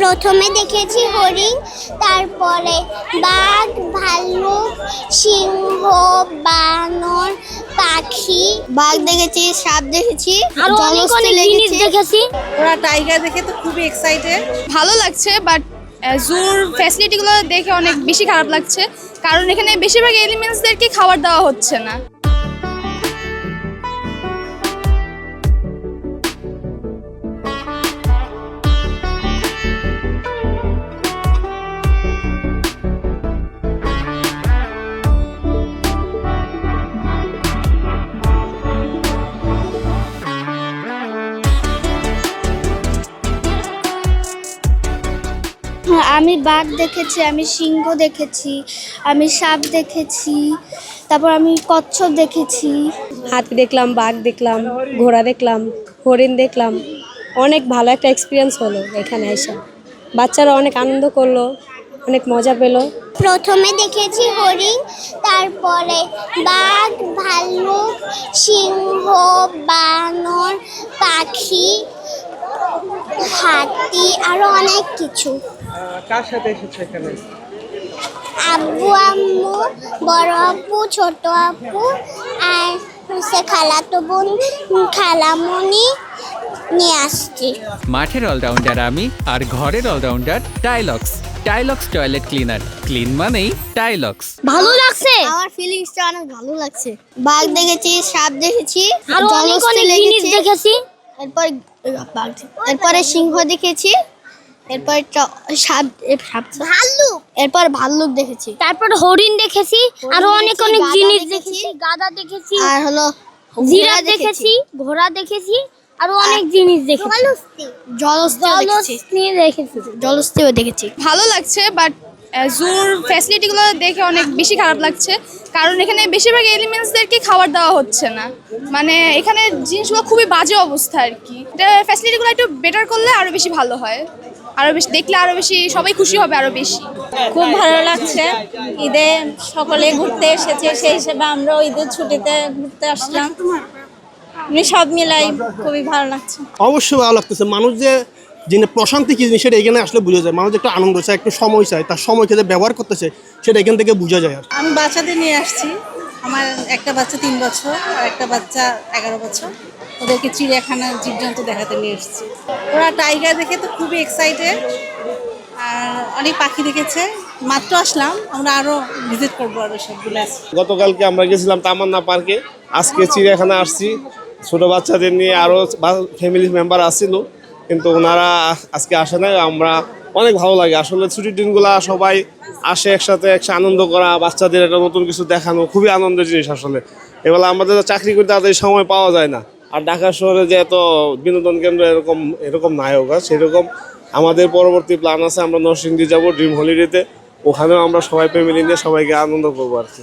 প্রথমে দেখেছি হরিণ, তারপরে বাঘ, ভাল্লুক, সিংহ, বানর, পাখি। বাঘ দেখেছি, সাপ দেখেছি, আরো অনেক অনেক জিনিস দেখেছি। ওরা টাইগার দেখে তো খুবই এক্সাইটেড। ভালো লাগছে, বাট জুর ফ্যাসিলিটিগুলো দেখে অনেক বেশি খারাপ লাগছে, কারণ এখানে বেশিরভাগ এলিমেন্টসদেরকে খাবার দেওয়া হচ্ছে না। আমি বাঘ দেখেছি, আমি সিংহ দেখেছি, আমি সাপ দেখেছি, তারপর আমি কচ্ছপ দেখেছি। হাতি দেখলাম, বাঘ দেখলাম, ঘোড়া দেখলাম, হরিণ দেখলাম। অনেক ভালো একটা এক্সপিরিয়েন্স হলো এখানে এসে। বাচ্চারা অনেক আনন্দ করলো, অনেক মজা পেলো। প্রথমে দেখেছি হরিণ, তারপরে বাঘ, ভাল্লুক, সিংহ, বানর, পাখি, হাতি, আরো অনেক কিছু। কার সাথে এসেছো এখানে? আব্বু, আম্মু, বড় আপু, ছোট আপু, আর খালাতো বোন, খালামণি নিয়ে আসছি। মাঠের অলরাউন্ডার আমি, আর ঘরের all rounder Tilex. Tilex toilet cleaner, clean মানেই টাইলক্স। ভালো লাগছে, আমার ফিলিংসটা অনেক ভালো লাগছে। বাঘ দেখেছি, সাপ দেখেছি, আরো অনেক অনেক জিনিস দেখেছি। এরপরে সিংহ দেখেছি, এরপর ভাল্লুক, এরপর ভাল্লুক দেখেছি, তারপর হরিণ দেখেছি, আরো অনেক অনেক জিনিস দেখেছি। গাধা দেখেছি, আর হলো জিরাফ দেখেছি, ঘোড়া দেখেছি, আরো অনেক জিনিস দেখেছি। জলহস্তি দেখেছি। জলহস্তিও দেখেছি। ভালো লাগছে, বাট জুর ফ্যাসিলিটিগুলো দেখে অনেক বেশি খারাপ লাগছে, কারণ এখানে বেশিরভাগ এলিমেন্টসদেরকে খাবার দেওয়া হচ্ছে না। মানে এখানে জিনিসগুলো খুবই বাজে অবস্থা আর কি। এটা ফ্যাসিলিটিগুলো একটু বেটার করলে আরও বেশি ভালো হয়, আরও বেশি দেখলে আরও বেশি সবাই খুশি হবে আরও বেশি। খুব ভালো লাগছে। ঈদে সকলে ঘুরতে এসেছে, সেই হিসেবে আমরাও ঈদের ছুটিতে ঘুরতে আসলাম। সব মিলাই খুবই ভালো লাগছে। অবশ্যই ভালো লাগতেছে। মানুষ যে প্রশান্তি কি জিনিস সেটা এখানে আসলে বোঝা যায়। মানুষ একটু আনন্দ চায়, একটু সময় চায়, তার সময়কে যে ব্যবহার করতেছে সেটা এখান থেকে বোঝা যায়। আমি বাচ্চাদের নিয়ে আসছি। আমার একটা বাচ্চা 3 বছর আর একটা বাচ্চা 11 বছর। ওদেরকে চিড়িয়াখানার জীবজন্তু দেখাতে নিয়ে এসেছি। ওরা টাইগার দেখে তো খুবই এক্সাইটেড, আর অনেক পাখি দেখেছে। মাত্র আসলাম, আমরা আরও ভিজিট করবো আরও সবগুলো আছে। গতকালকে আমরা গেছিলাম তামান্না পার্কে, আজকে চিড়িয়াখানা আসছি ছোট বাচ্চাদের নিয়ে। আরও ফ্যামিলি মেম্বার আসছিল, কিন্তু ওনারা আজকে আসে নাই। আমরা অনেক ভালো লাগে আসলে ছুটির দিনগুলা সবাই আসে একসাথে আনন্দ করা, বাচ্চাদের একটা নতুন কিছু দেখানো খুবই আনন্দের জিনিস। আসলে এবেলা আমাদের চাকরি করতে তাদের সময় পাওয়া যায় না। আর ঢাকা শহরে যে এত বিনোদন কেন্দ্র এরকম নায়ক আছে, সেরকম আমাদের পরবর্তী প্ল্যান আছে। আমরা নরসিংদী যাব ড্রিম হলিডেতে, ওখানেও আমরা সবাই ফ্যামিলি নিয়ে সবাইকে আনন্দ করবো আর কি।